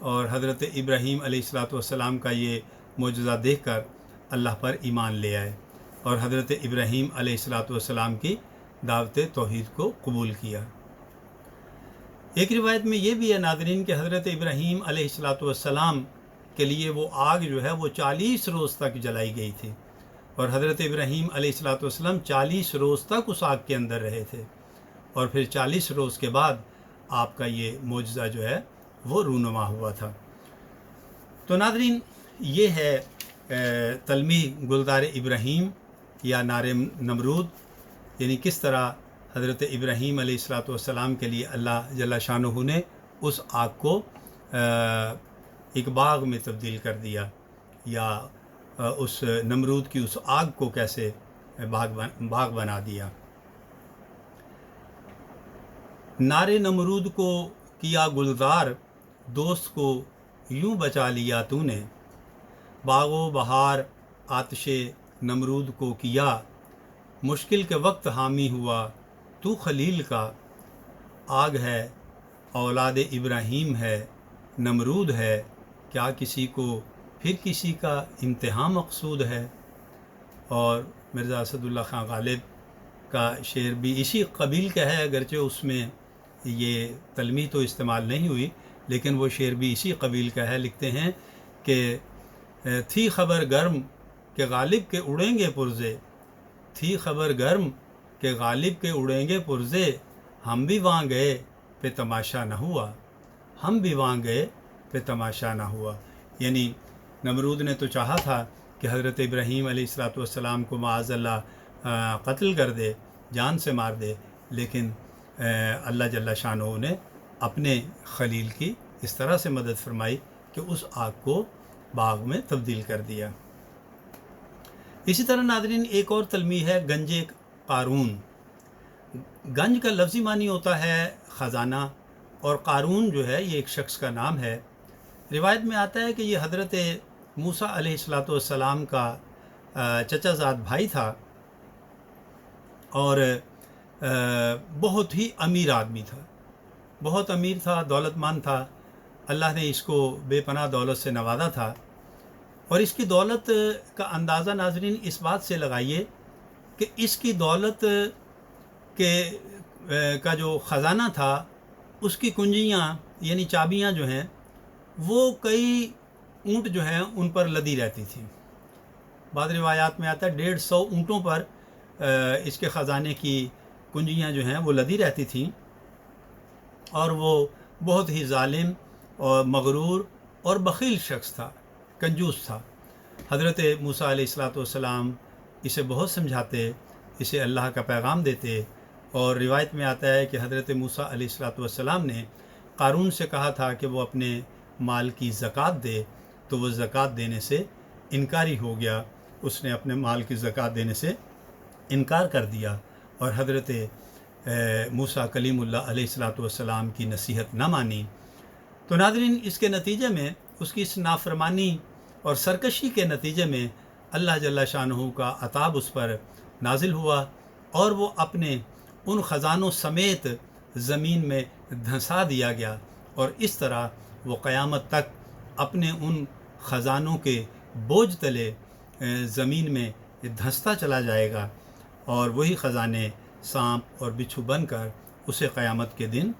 اور حضرت ابراہیم علیہ السلام کا یہ معجزہ دیکھ کر اللہ پر ایمان لے آئے اور حضرت ابراہیم علیہ السلام کی دعوت توحید کو قبول کیا۔ ایک روایت میں یہ بھی ہے ناظرین کہ حضرت ابراہیم علیہ السلام کے لیے وہ آگ جو ہے وہ 40 روز تک جلائی گئی تھی، اور حضرت ابراہیم علیہ السلام 40 روز تک اس آگ کے اندر رہے تھے، اور پھر 40 روز کے بعد آپ کا یہ معجزہ جو ہے وہ رونما ہوا تھا۔ تو ناظرین یہ ہے تلمیح گلدار ابراہیم یا نار نمرود، یعنی کس طرح حضرت ابراہیم علیہ السلام کے لیے اللہ جل شانہ نے اس آگ کو ایک باغ میں تبدیل کر دیا، یا اس نمرود کی اس آگ کو کیسے باغ بنا دیا۔ نار نمرود کو کیا گلزار، دوست کو یوں بچا لیا تو نے، باغ و بہار آتش نمرود کو کیا، مشکل کے وقت حامی ہوا تو خلیل کا، آگ ہے اولاد ابراہیم ہے نمرود ہے، کیا کسی کو پھر کسی کا امتحان مقصود ہے۔ اور مرزا اسد اللہ خان غالب کا شعر بھی اسی قبیل کا ہے، اگرچہ اس میں یہ تلمیح تو استعمال نہیں ہوئی، لیکن وہ شعر بھی اسی قبیل کا ہے۔ لکھتے ہیں کہ تھی خبر گرم کہ غالب کے اڑیں گے پرزے، تھی خبر گرم کہ غالب کے اڑیں گے پرزے، ہم بھی وہاں گئے پہ تماشا نہ ہوا، ہم بھی وہاں گئے پہ تماشا نہ ہوا۔ یعنی نمرود نے تو چاہا تھا کہ حضرت ابراہیم علیہ السلام کو معاذ اللہ قتل کر دے، جان سے مار دے، لیکن اللہ جل شانہ نے اپنے خلیل کی اس طرح سے مدد فرمائی کہ اس آگ کو باغ میں تبدیل کر دیا۔ اسی طرح ناظرین ایک اور تلمیح ہے گنج قارون۔ گنج کا لفظی معنی ہوتا ہے خزانہ، اور قارون جو ہے یہ ایک شخص کا نام ہے۔ روایت میں آتا ہے کہ یہ حضرت موسیٰ علیہ السلام کا چچا زاد بھائی تھا، اور بہت ہی امیر آدمی تھا، بہت امیر تھا، دولت مند تھا۔ اللہ نے اس کو بے پناہ دولت سے نوازا تھا، اور اس کی دولت کا اندازہ ناظرین اس بات سے لگائیے کہ اس کی دولت کا جو خزانہ تھا اس کی کنجیاں یعنی چابیاں جو ہیں وہ کئی اونٹ جو ہیں ان پر لدی رہتی تھیں۔ بعض روایات میں آتا ہے 150 اونٹوں پر اس کے خزانے کی کنجیاں جو ہیں وہ لدی رہتی تھیں، اور وہ بہت ہی ظالم اور مغرور اور بخیل شخص تھا، کنجوس تھا۔ حضرت موسیٰ علیہ السلام اسے بہت سمجھاتے، اسے اللہ کا پیغام دیتے، اور روایت میں آتا ہے کہ حضرت موسیٰ علیہ السلام نے قارون سے کہا تھا کہ وہ اپنے مال کی زکوٰۃ دے، تو وہ زکوٰۃ دینے سے انکاری ہو گیا، اس نے اپنے مال کی زکوٰۃ دینے سے انکار کر دیا، اور حضرت موسیٰ کلیم اللہ علیہ السلام کی نصیحت نہ مانی۔ تو ناظرین اس کے نتیجے میں، اس کی اس نافرمانی اور سرکشی کے نتیجے میں اللہ جل شانہ کا عذاب اس پر نازل ہوا، اور وہ اپنے ان خزانوں سمیت زمین میں دھنسا دیا گیا، اور اس طرح وہ قیامت تک اپنے ان خزانوں کے بوجھ تلے زمین میں دھنستا چلا جائے گا، اور وہی خزانے سانپ اور بچھو بن کر اسے قیامت کے دن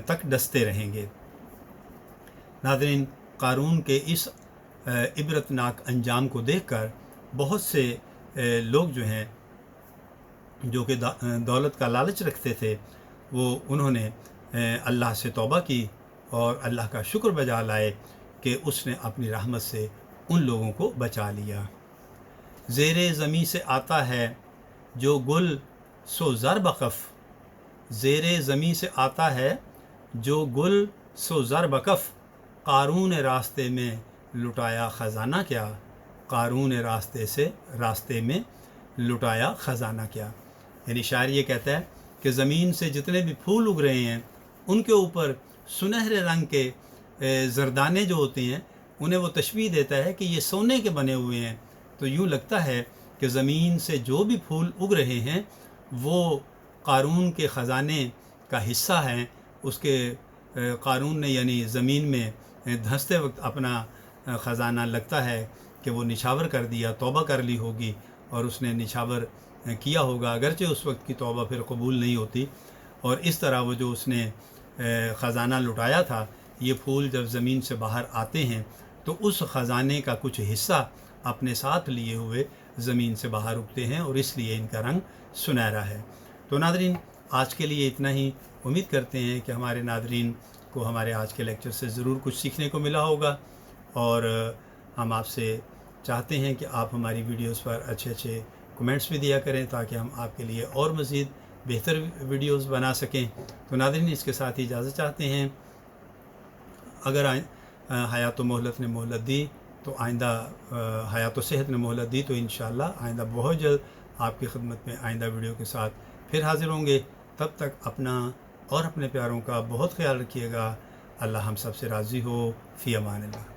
تک ڈستے رہیں گے۔ ناظرین قارون کے اس عبرتناک انجام کو دیکھ کر بہت سے لوگ جو ہیں جو کہ دولت کا لالچ رکھتے تھے، انہوں نے اللہ سے توبہ کی اور اللہ کا شکر بجا لائے کہ اس نے اپنی رحمت سے ان لوگوں کو بچا لیا۔ زیر زمیں سے آتا ہے جو گل سو زر بقف، زیر زمیں سے آتا ہے جو گل سو زر بقف، قارون راستے میں لٹایا خزانہ کیا، قارون راستے میں لٹایا خزانہ کیا۔ یعنی شاعر یہ کہتا ہے کہ زمین سے جتنے بھی پھول اگ رہے ہیں ان کے اوپر سنہرے رنگ کے زردانے جو ہوتے ہیں انہیں وہ تشبیہ دیتا ہے کہ یہ سونے کے بنے ہوئے ہیں، تو یوں لگتا ہے کہ زمین سے جو بھی پھول اگ رہے ہیں وہ قارون کے خزانے کا حصہ ہیں۔ اس کے قارون نے یعنی زمین میں دھنستے وقت اپنا خزانہ لگتا ہے کہ وہ نچھاور کر دیا، توبہ کر لی ہوگی اور اس نے نچھاور کیا ہوگا، اگرچہ اس وقت کی توبہ پھر قبول نہیں ہوتی، اور اس طرح وہ جو اس نے خزانہ لٹایا تھا، یہ پھول جب زمین سے باہر آتے ہیں تو اس خزانے کا کچھ حصہ اپنے ساتھ لیے ہوئے زمین سے باہر اگتے ہیں، اور اس لیے ان کا رنگ سنہرا ہے۔ تو ناظرین، آج کے لیے اتنا ہی۔ امید کرتے ہیں کہ ہمارے ناظرین کو ہمارے آج کے لیکچر سے ضرور کچھ سیکھنے کو ملا ہوگا، اور ہم آپ سے چاہتے ہیں کہ آپ ہماری ویڈیوز پر اچھے اچھے کمنٹس بھی دیا کریں تاکہ ہم آپ کے لیے اور مزید بہتر ویڈیوز بنا سکیں۔ تو ناظرین، اس کے ساتھ ہی اجازت چاہتے ہیں۔ اگر حیات و مہلت نے مہلت دی تو آئندہ حیات و صحت نے مہلت دی تو انشاءاللہ آئندہ بہت جلد آپ کی خدمت میں آئندہ ویڈیو کے ساتھ پھر حاضر ہوں گے۔ تب تک اپنا اور اپنے پیاروں کا بہت خیال رکھیے گا۔ اللہ ہم سب سے راضی ہو۔ فی امان اللہ۔